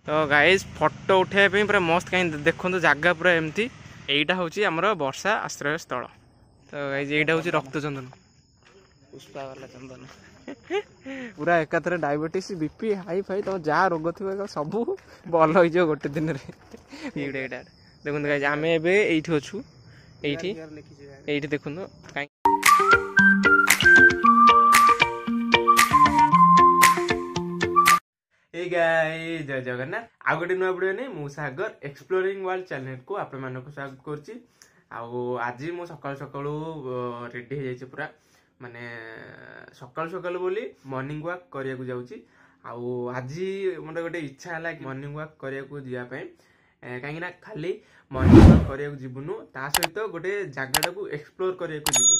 तो guys photo उठाइबा पूरा मस्त कहीं देखो जगह पूरा एमती एटा हूँ आमर वर्षा आश्रय स्थल। तो गाइज एटा हूँ रक्तचंदन पुष्पा वाला चंदन पूरा एकाथरे डायबिटीज बीपी हाई फाई तुम जहाँ रोग थी सब भल हो गोटे दिन में देखो गाइज आम एठी अच्छू ये देखो कहीं जय जगन्नाथ आउ गोटे नुआ वीडियो नहीं मु सागर एक्सप्लोरिंग वर्ल्ड चैनल को आप स्वागत करुच्ची। आज मु सकाल सकाल रेडी हो जाइए पूरा माने सकाल सकाल बोली मॉर्निंग वॉक करने को जाऊँगी। आज मोर गोटे इच्छा है मॉर्निंग वॉक करने को जावाई कहीं खाली मॉर्निंग वॉक करने को जीवनु ता सहित गोटे जगटा को एक्सप्लोर करने को जीवु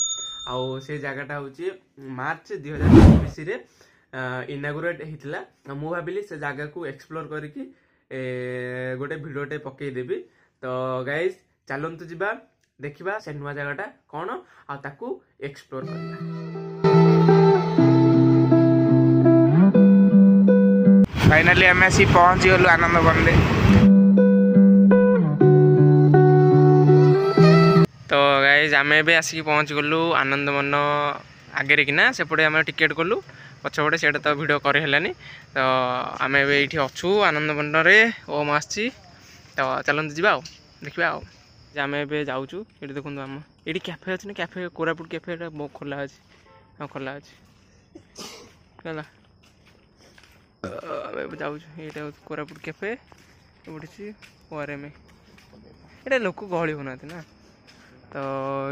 आउ से जगटा हूँ मार्च 2024 इनागुरेट होता मु भाविली से जगह को एक्सप्लोर करके गोटे भिडियोटे पकईदेवी। तो गाइज चलतु जीवा देखा से नुआ जगटा कौन आकू एक्सप्लोर करवा। फाइनाली आम आसी पहुंची गलु आनंद बनले। तो गाइज आम ए आसिक पहुंची गलु आनंद मन आगे कि सेपटे आम टिकेट कलु पछपटे से तो भिड करहलानी। तो आम ये अच्छू आनंद मन ओम आसी तो चलते जावा देखा आम ए जाऊँ ये देखो आम ये कैफे अच्छे ना कैफे कोरापुट कैफे खोला अच्छे हाँ खोला अच्छे जाऊँ ये कोरापुट कैफे पड़ी ओआरएम ये लोक गहली होना ना। तो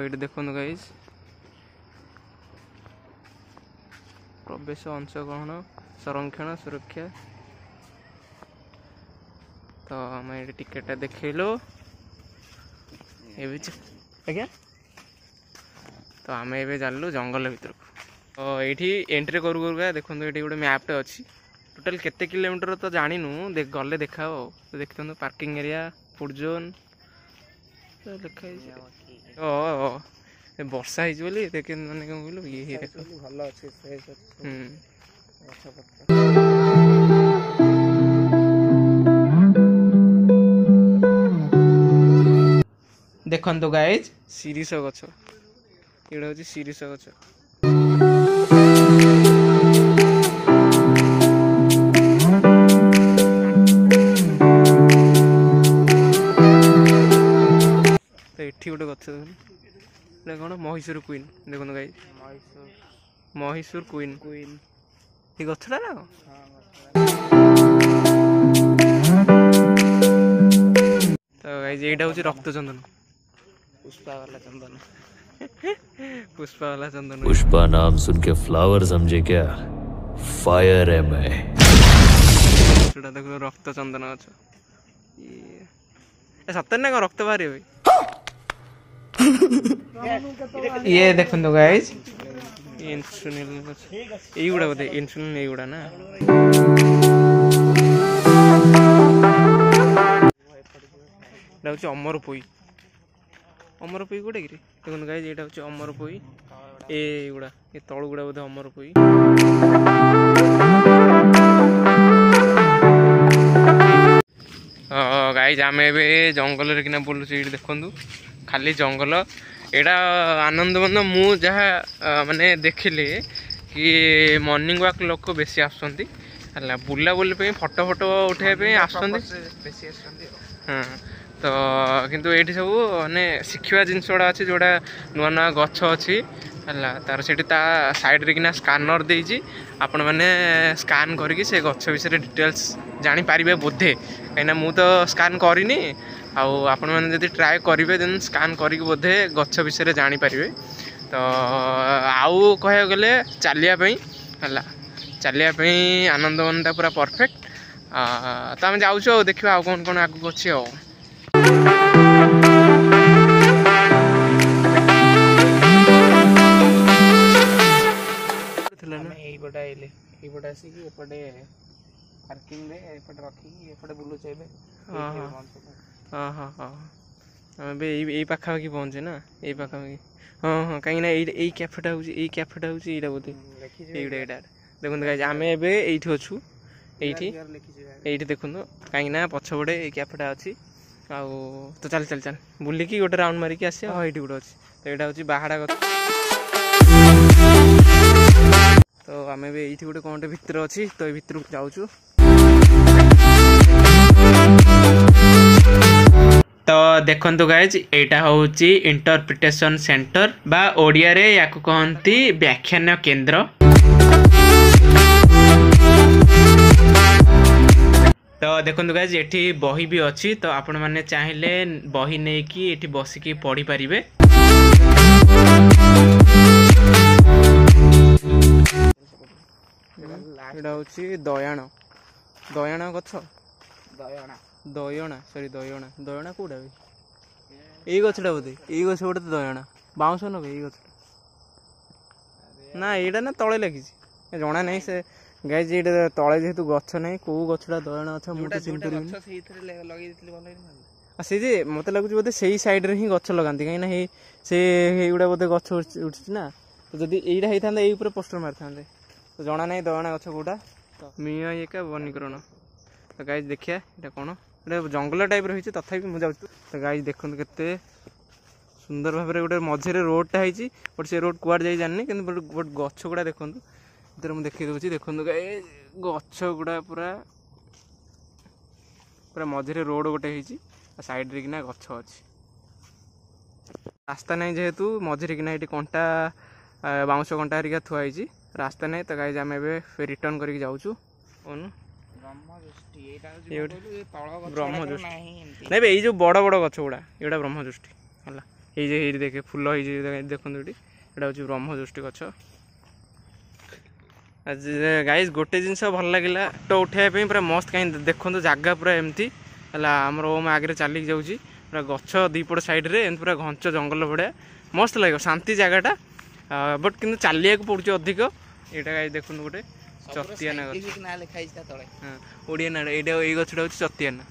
ये देखो गाइज प्रवेश अंशग्रहण संरक्षण सुरक्षा। तो आम ये टिकेट देखलो आज्ञा। तो आम ए जालु जंगल भर को। तो ये एंट्री करू करूँ देखो ये गोटे मैपटे अच्छी टोटाल केते किलोमीटर तो जानू गले देखा तो देखते पार्किंग एरिया फुड जोन तो देखा वर्षा होली देख मैंने कौन कहलु ये देख भल अच्छे देखो गाइज शिरीष गछ ये हूँ शिरीष गछ। तो ये गोटे गछ कौन महिषूर क्वीन देखो गाइज महिषूर क्वीन ये गछटा ना तो गाइज ये हूँ रक्तचंदन पुष्पा वाला चंदन पुष्पा वाला चंदन। पुष्पा नाम सुन के फ्लावर समझे क्या फायर है मैं देखो रक्तचंदन अच्छा सत्तर ना रक्त बाहर भाई ये देखो गाइज इंसुलिन युड़ा बोधे इंसुलिन युड़ा ना हूँ अमर पोई गोटे कि देखो गाइज ये हूँ अमर पोई एगुड़ा ये तलु गुड़ा बोधे अमर पोई। गाइज आम ए जंगल किना बोलूँ ये देखु खाली जंगल एटा आनंद बंद मु जहाँ माने देखिले कि मॉर्निंग वॉक लोक बेसी आसुँच बुला बुली फटो फटो उठाई हाँ। तो किंतु ये सब माने शिखा जिन गुड़ा अच्छी जोड़ा नुआ नुआ गछ अच्छी है तार से साइड रे किना स्कानर देजी आपण मैंने स्कान करके से गछ विषय डिटेल्स जानीपर बोधे कहीं मु तो स्कान करनी आपण मैंने जब ट्राए करेंगे देन स्कान करके बोधे गछ विषय जानीपर। तो आउ कह गले चलियापी है चलियापी आनंद मनटा पूरा परफेक्ट। तो आम जाऊँ देखा आउ कौन कौन आगू अच्छी एपटे आसिक एपटे पार्किंग एपटे रखी एपटे बुलूचे हाँ हाँ हाँ आम यही पाखापाखि पहुँचे ना यही पाखापाखि हाँ हाँ कहीं यही कैफेटा हूँ बोधे ये देखो गाइज आम एबे अच्छू ଏଇଠି ଦେଖନ୍ତୁ କାହିଁକି ନା ପଛପଟେ ଏଇ କ୍ୟାଫେଟା ଅଛି ଆଉ ତ ଚାଲ ବୁଲିକି ଗୋଟେ ରାଉଣ୍ଡ ମାରିକି ଆସିବା। ହଁ ଏଇଠି ଗୋଟେ ଅଛି ତ ଏଇଟା ହେଉଛି ବାହାଡ଼ା ଗଛ। ତ ଆମେ ବି ଏଇଠି ଗୋଟେ କ'ଣଟେ ଭିତରେ ଅଛି ତ ଏଇ ଭିତରକୁ ଯାଉଛୁ। ତ ଦେଖନ୍ତୁ ଗାଇଜ ଏଇଟା ହେଉଛି ଇଣ୍ଟରପ୍ରିଟେସନ ସେଣ୍ଟର ବା ଓଡ଼ିଆରେ ୟାକୁ କହନ୍ତି ବ୍ୟାଖ୍ୟାନ କେନ୍ଦ୍ର। ତ ଦେଖନ୍ତୁ ଗାଇଜ ଏଠି ବହି ବି ଅଛି ତ ଆପଣମାନେ ଚାହିଁଲେ ବହି ନେଇକି ଏଠି ବସିକି ପଢ଼ିପାରିବେ। ଏଇଟା ହେଉଛି ଦୟଣ ଗଛ ଦୟଣା କୋଉଟା ବି ଏଇ ଗଛଟା ବୋଧେ ଏଇ ଗଛ ଗୋଟେ ଦୟଣା ବାଉଁଶ ନେବେ ଏଇ ଗଛଟା ନା ଏଇଟା ନା ତଳେ ଲାଗିଛି ଜଣା ନାହିଁ ସେ ଗାଈ ଏଇଟା ତଳେ ଯେହେତୁ ଗଛ ନାହିଁ କୋଉ ଗଛଟା ଦୟଣା ଗଛ ମୁଁ ତ ଚିହ୍ନି ପାରିବିନି। ସେ ଯେ ମତେ ଲାଗୁଛି ବୋଧେ ସେଇ ସାଇଡରେ ହିଁ ଗଛ ଲଗାନ୍ତି କାହିଁକି ନା ସେ ଏଇଗୁଡ଼ା ବୋଧେ ଗଛ ଉଠିଛି ନା ତ ଯଦି ଏଇଟା ହେଇଥାନ୍ତା ଏଇ ଉପରେ ପୋଷ୍ଟର ମାରିଥାନ୍ତେ ତ ଜଣା ନାହିଁ ଦୟଣା ଗଛ କୋଉଟା ମିଆ ଏକା ବନୀକରଣ। ତ ଗାଈ ଦେଖିବା ଏଇଟା କ'ଣ ଏଇଟା ଜଙ୍ଗଲ ଟାଇପ୍ର ହେଇଛି ତଥାପି ମୁଁ ଯାଉଛି ତ ଗାଈ ଦେଖନ୍ତୁ କେତେ ସୁନ୍ଦର ଭାବରେ ଗୋଟେ ମଝିରେ ରୋଡଟା ହେଇଛି ବଟ୍ ସେ ରୋଡ କୁଆଡ଼େ ଯାଇ ଜାଣିନି କିନ୍ତୁ ଗୋଟେ ଗଛ ଗୁଡ଼ା ଦେଖନ୍ତୁ ଭିତରେ ମୁଁ ଦେଖେଇ ଦେଉଛି ଦେଖନ୍ତୁ ଗାଈ ଗଛ ଗୁଡ଼ା ପୁରା ମଝିରେ ରୋଡ ଗୋଟେ ହେଇଛି ଆଉ ସାଇଡରେ କିନା ଗଛ ଅଛି ରାସ୍ତା ନାହିଁ ଯେହେତୁ ମଝିରେ କିନା ଏଠି କଣ୍ଟା ବାଉଁଶ କଣ୍ଟା ହେରିକା ଥୁଆ ହେଇଛି ରାସ୍ତା ନାହିଁ ତ ଗାଈ ଆମେ ଏବେ ରିଟର୍ନ କରିକି ଯାଉଛୁ। ବ୍ରହ୍ମଦୃଷ୍ଟି ନାଇଁ ଏଇ ଯୋଉ ବଡ଼ ବଡ଼ ଗଛ ଗୁଡ଼ା ଏଇଟା ବ୍ରହ୍ମଦୃଷ୍ଟି ହେଲା ଏଇ ଯେ ଏଇଠି ଦେଖେ ଫୁଲ ହେଇଛି ଦେଖନ୍ତୁ ଏଇଠି ଏଇଟା ହେଉଛି ବ୍ରହ୍ମଦୃଷ୍ଟି ଗଛ। ଗାଇଜ ଗୋଟେ ଜିନିଷ ଭଲ ଲାଗିଲା ତ ଉଠାଇବା ପାଇଁ ପୁରା ମସ୍ତ କାହିଁ ଦେଖନ୍ତୁ ଜାଗା ପୁରା ଏମିତି ହେଲା ଆମର ଓମ୍ ଆଗରେ ଚାଲିକି ଯାଉଛି ପୁରା ଗଛ ଦୁଇପଟ ସାଇଡ଼ରେ ଏମିତି ପୁରା ଘଞ୍ଚ ଜଙ୍ଗଲ ଭଳିଆ ମସ୍ତ ଲାଗିବ ଶାନ୍ତି ଜାଗାଟା ବଟ୍ କିନ୍ତୁ ଚାଲିବାକୁ ପଡ଼ୁଛି ଅଧିକ। ଏଇଟା ଗାଈ ଦେଖନ୍ତୁ ଗୋଟେ ଚତିଆନା ଗଛ ହଁ ଓଡ଼ିଆ ନାଁ ଏଇଟା ଏଇ ଗଛଟା ହେଉଛି ଚତିଆନା।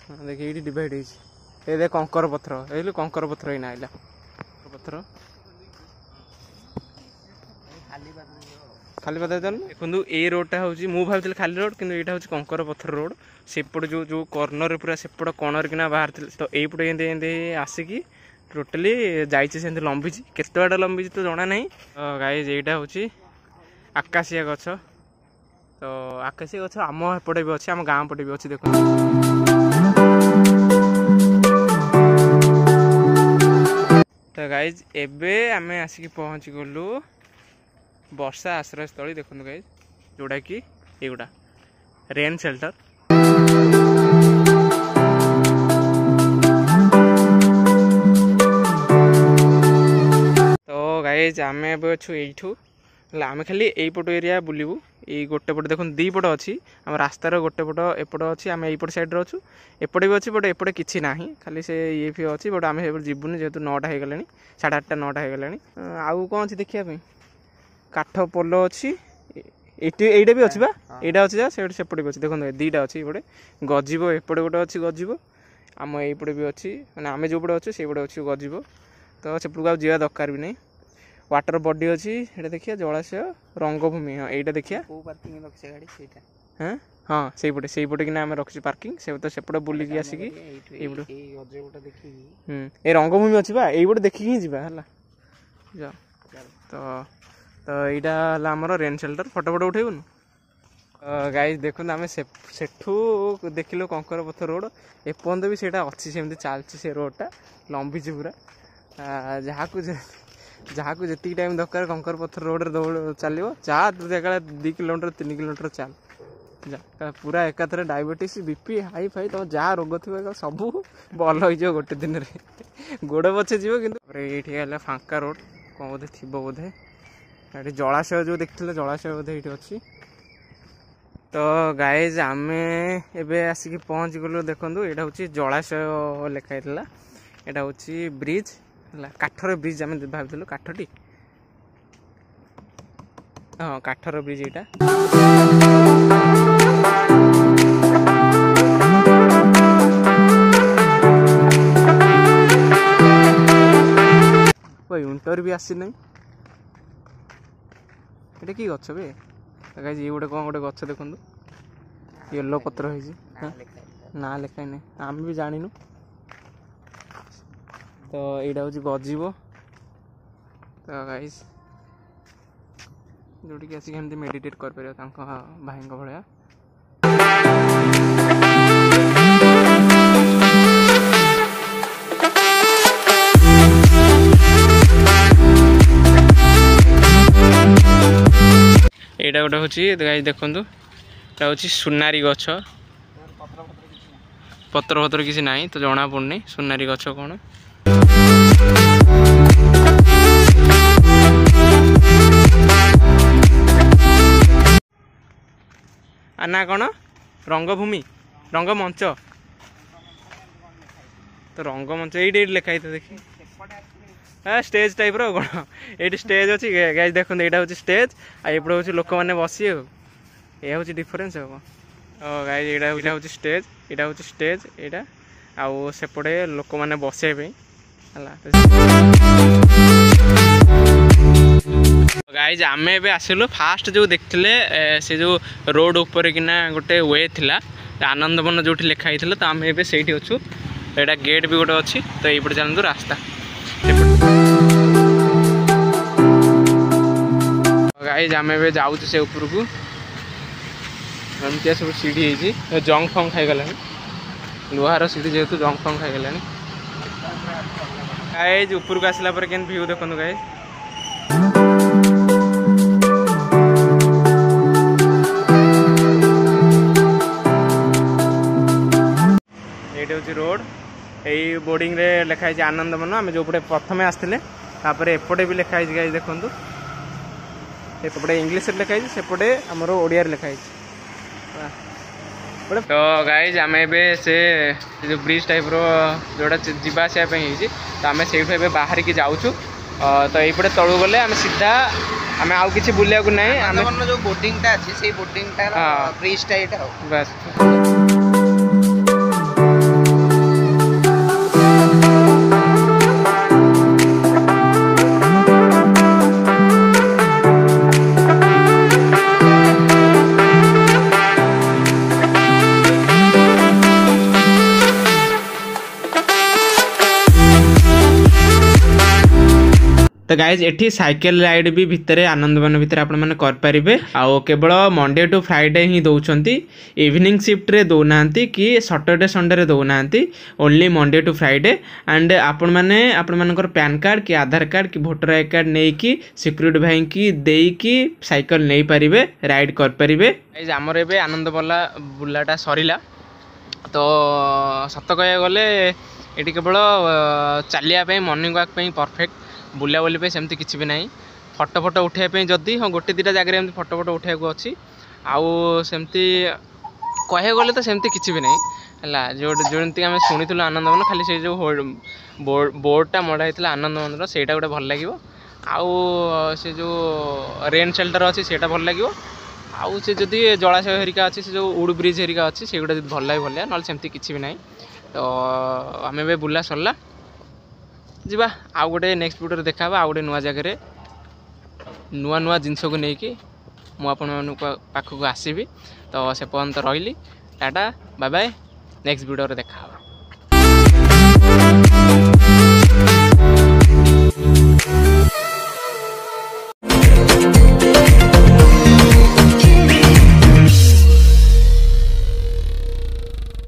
ହଁ ଦେଖ ଏଇଠି ଡିଭାଇଡ୍ ହେଇଛି ଏଇ ଦେଖ କଙ୍କର ପଥର ଏଇଲୁ କଙ୍କର ପଥର ଏଇନା ଆଇଲା ପଥର ଖାଲି ପାଦ ଦେଖନ୍ତୁ ଏଇ ରୋଡଟା ହେଉଛି ମୁଁ ଭାବୁଥିଲି ଖାଲି ରୋଡ କିନ୍ତୁ ଏଇଟା ହେଉଛି କଙ୍କର ପଥର ରୋଡ ସେପଟେ ଯୋଉ କର୍ଣ୍ଣରରେ ପୁରା ସେପଟ କଣରେ କିନା ବାହାରିଥିଲେ ତ ଏଇପଟେ ଏମିତି ଆସିକି ଟୋଟାଲି ଯାଇଛି ସେମିତି ଲମ୍ବିଛି କେତେ ବାଟ ଲମ୍ବିଛି ତ ଜଣା ନାହିଁ। ଗାଈଜ ଏଇଟା ହେଉଛି ଆକାଶିଆ ଗଛ ତ ଆକାଶିଆ ଗଛ ଆମ ଏପଟେ ବି ଅଛି ଆମ ଗାଁ ପଟେ ବି ଅଛି ଦେଖନ୍ତୁ। ତ ଗାଇଜ ଏବେ ଆମେ ଆସିକି ପହଞ୍ଚି ଗଲୁ ବର୍ଷା ଆଶ୍ରୟସ୍ଥଳୀ ଦେଖନ୍ତୁ ଗାଇଜ ଯୋଉଟାକି ଏଇଗୁଡ଼ା ରେନ୍ ସେଲ୍ଟର। ଗାଇଜ ଆମେ ଏବେ ଅଛୁ ଏଇଠୁ ହେଲା ଆମେ ଖାଲି ଏଇପଟ ଏରିଆ ବୁଲିବୁ ଏଇ ଗୋଟେ ପଟେ ଦେଖନ୍ତୁ ଦୁଇ ପଟ ଅଛି ଆମ ରାସ୍ତାର ଗୋଟେ ପଟ ଏପଟ ଅଛି ଆମେ ଏଇପଟ ସାଇଡ଼ରେ ଅଛୁ ଏପଟେ ବି ଅଛି ବଟ୍ ଏପଟେ କିଛି ନାହିଁ ଖାଲି ସେ ଇଏ ଫିଏ ଅଛି ବଟ୍ ଆମେ ଏପଟେ ଯିବୁନି ଯେହେତୁ 9ଟା ହେଇଗଲାଣି 8:30 9ଟା ହେଇଗଲାଣି। ଆଉ କ'ଣ ଅଛି ଦେଖିବା ପାଇଁ କାଠ ପୋଲ ଅଛି ଏଇଟା ବି ଅଛି ବା ଏଇଟା ଅଛି ଯା ସେପଟେ ବି ଅଛି ଦେଖନ୍ତୁ ଦୁଇଟା ଅଛି ଏପଟେ ଗଜିବ ଏପଟେ ଗୋଟେ ଅଛି ଗଜିବ ଆମ ଏଇପଟେ ବି ଅଛି ମାନେ ଆମେ ଯେଉଁପଟେ ଅଛୁ ସେଇପଟେ ଅଛି ଗଜିବ ତ ସେପଟକୁ ଆଉ ଯିବା ଦରକାର ବି ନାହିଁ। ୱାଟର ବଡି ଅଛି ଏଇଟା ଦେଖିବା ଜଳାଶୟ ରଙ୍ଗଭୂମି ହଁ ଏଇଟା ଦେଖିବା ହଁ ସେଇପଟେ କିନା ଆମେ ରଖିଛୁ ପାର୍କିଂ ସେପଟେ ବୁଲିକି ଆସିକି ଏଇପଟେ ଏ ରଙ୍ଗଭୂମି ଅଛି ବା ଏଇପଟେ ଦେଖିକି ହିଁ ଯିବା ହେଲା ତ ଏଇଟା ହେଲା ଆମର ରେନ୍ ସେଲ୍ଟର ଫଟୋ ଉଠେଇବୁନି ଗାଇଜ ଦେଖନ୍ତୁ ଆମେ ସେଠୁ ଦେଖିଲୁ କଙ୍କର ପଥର ରୋଡ ଏପର୍ଯ୍ୟନ୍ତ ବି ସେଇଟା ଅଛି ସେମିତି ଚାଲିଛି ସେ ରୋଡଟା ଲମ୍ବିଛି ପୁରା ଯାହାକୁ ଯେତିକି ଟାଇମ୍ ଦରକାର କଙ୍କର ପଥର ରୋଡରେ ଚାଲିବ ଯାହା ତୁ ଏକାଳେ 2 କିଲୋମିଟର 3 କିଲୋମିଟର ଚାଲ ପୁରା ଏକାଥରେ ଡାଇବେଟିସ୍ ବିପି ହାଇ ଫାଇ ତମ ଯାହା ରୋଗ ଥିବ ସବୁ ଭଲ ହେଇଯିବ ଗୋଟେ ଦିନରେ ଗୋଡ଼ ପଛେ ଯିବ କିନ୍ତୁ ଏଇଠି ହେଲା ଫାଙ୍କା ରୋଡ କ'ଣ ବୋଧେ ଥିବ ବୋଧେ ଏଠି ଜଳାଶୟ ଯେଉଁ ଦେଖିଥିଲେ ଜଳାଶୟ ବୋଧେ ଏଇଠି ଅଛି। ତ ଗାଇଜ ଆମେ ଏବେ ଆସିକି ପହଞ୍ଚି ଗଲୁ ଦେଖନ୍ତୁ ଏଇଟା ହେଉଛି ଜଳାଶୟ ଲେଖା ହେଇଥିଲା ଏଇଟା ହେଉଛି ବ୍ରିଜ୍ ହେଲା କାଠର ବ୍ରିଜ୍ ଆମେ ଭାବିଥିଲୁ କାଠଟି ହଁ କାଠର ବ୍ରିଜ୍ ଏଇଟା ୱିଣ୍ଟର ବି ଆସିନାହିଁ ଏଇଟା କି ଗଛ ବେ ଗାଇଜ ଇଏ ଗୋଟେ କ'ଣ ଗୋଟେ ଗଛ ଦେଖନ୍ତୁ ୟେଲୋ ପତ୍ର ହେଇଛି ନା ଲେଖା ନାହିଁ ଆମେ ବି ଜାଣିନୁ ତ ଏଇଟା ହେଉଛି ଗଜିବ ତ ଗାଇଜ ଯେଉଁଠିକି ଆସିକି ଏମିତି ମେଡ଼ିଟେଟ୍ କରିପାରିବ ତାଙ୍କ ଭାଇଙ୍କ ଭଳିଆ। ଏଇଟା ଗୋଟେ ହେଉଛି ଗାଈ ଦେଖନ୍ତୁ ଏଇଟା ହେଉଛି ସୁନାରୀ ଗଛ ପତ୍ର ଫତ୍ର କିଛି ନାହିଁ ତ ଜଣା ପଡ଼ୁନି ସୁନାରୀ ଗଛ କ'ଣ। ଆ ନା କ'ଣ ରଙ୍ଗଭୂମି ରଙ୍ଗମଞ୍ଚ ତ ରଙ୍ଗମଞ୍ଚ ଏଇଠି ଏଇଠି ଲେଖା ହେଇଥିବ ଦେଖି स्टेज टाइप रो कौन ये स्टेज अच्छी गाइस देखो यहाँ हूँ स्टेज आईपटे हूँ लोक मैंने बसी यह हूँ डिफरेन्स हम गाइस यहाँ हूँ स्टेज यहाँ हूँ स्टेज यहाँ आउ सेपटे लोक मैंने बसैबे गाइज आम ए आसिलु फास्ट जो देखते से जो रोड उपर किना गोटे वे थिला आनंदवन जो लिखाई तो आम ए से अच्छु यहाँ गेट भी गोटे अच्छी तो यपटे चलते रास्ता गाइज आम ए जाऊँ से ऊपर को एमती सब सीढ़ी है जंग फंग खाईगला लुहार सीढ़ी जेहेतु जंग फंग खाईगला गाइज ऊपर को आसला पर केन व्यू देखो गाइज ये हूँ रोड यही बोर्डिंग रे लिखाई आनंदवन आम जो पटे प्रथम आसते एपटे भी लिखाई गाइज देखूँ एपटे इंग्लीश लिखाई सेपटे आमर ओडिया लिखाई तो गाइज आम से जो ब्रिज टाइप रो जोड़ा जीवा आसापी तो आम से बाहर की जाऊँ तो यपटे तलू गले आम सीधा आम आउ कि बुलिया को नहीं जो बोटिंग अच्छी से बोटिंग ब्रिज टाइप बस तो गाइज एठी साइकिल राइड भी भितर आनंदवन भितर आपण माने कर परिबे आउ केवल मंडे टू फ्राइडे ही दउचंती इवनिंग शिफ्ट रे दउनांती कि सैटरडे संडे रे दउनांती only Monday to Friday and आपण मानकर पैन कार्ड कि आधार कार्ड कि वोटर आई कार्ड नै कि सिक्योरिटी भाई की देई कि साइकिल नै परिबे राइड कर परिबे। गाइज हमर एबे आनंद बुलाटा सरीला तो सत कह गले एटी केवल चलिया पे मॉर्निंग वॉक पे परफेक्ट बुला बुली पे सेमती किसी भी नहीं फटो फटो उठाइए जदि हाँ गोटे दुटा जगह एमती फटो फटो उठाइक अच्छी आउ सेमती कह गले तो सेमती किसी भी नहीं है जोमती आम शुणी आनंदवन खाली से जो बोर्डटा मड़ा होता आनंदवन से गोटे भल लगे आउ से जो रेन शेल्टर अच्छी से भल लगे आउ से जदि जलाशय हरिका अच्छी से जो उड ब्रिज हरिका अच्छी से गुड़ा भल लगे भल ना सेमती किसी भी नहीं तो आम ए बुला सरला जीवा आउ गोटे नेक्स्ट वीडियो देखा आउ गोटे नुआ जगह नुआ नुआ जिनस को लेकिन मुझे पाखक आसबि तो से पर्यंत रही tata bye bye next video देखा।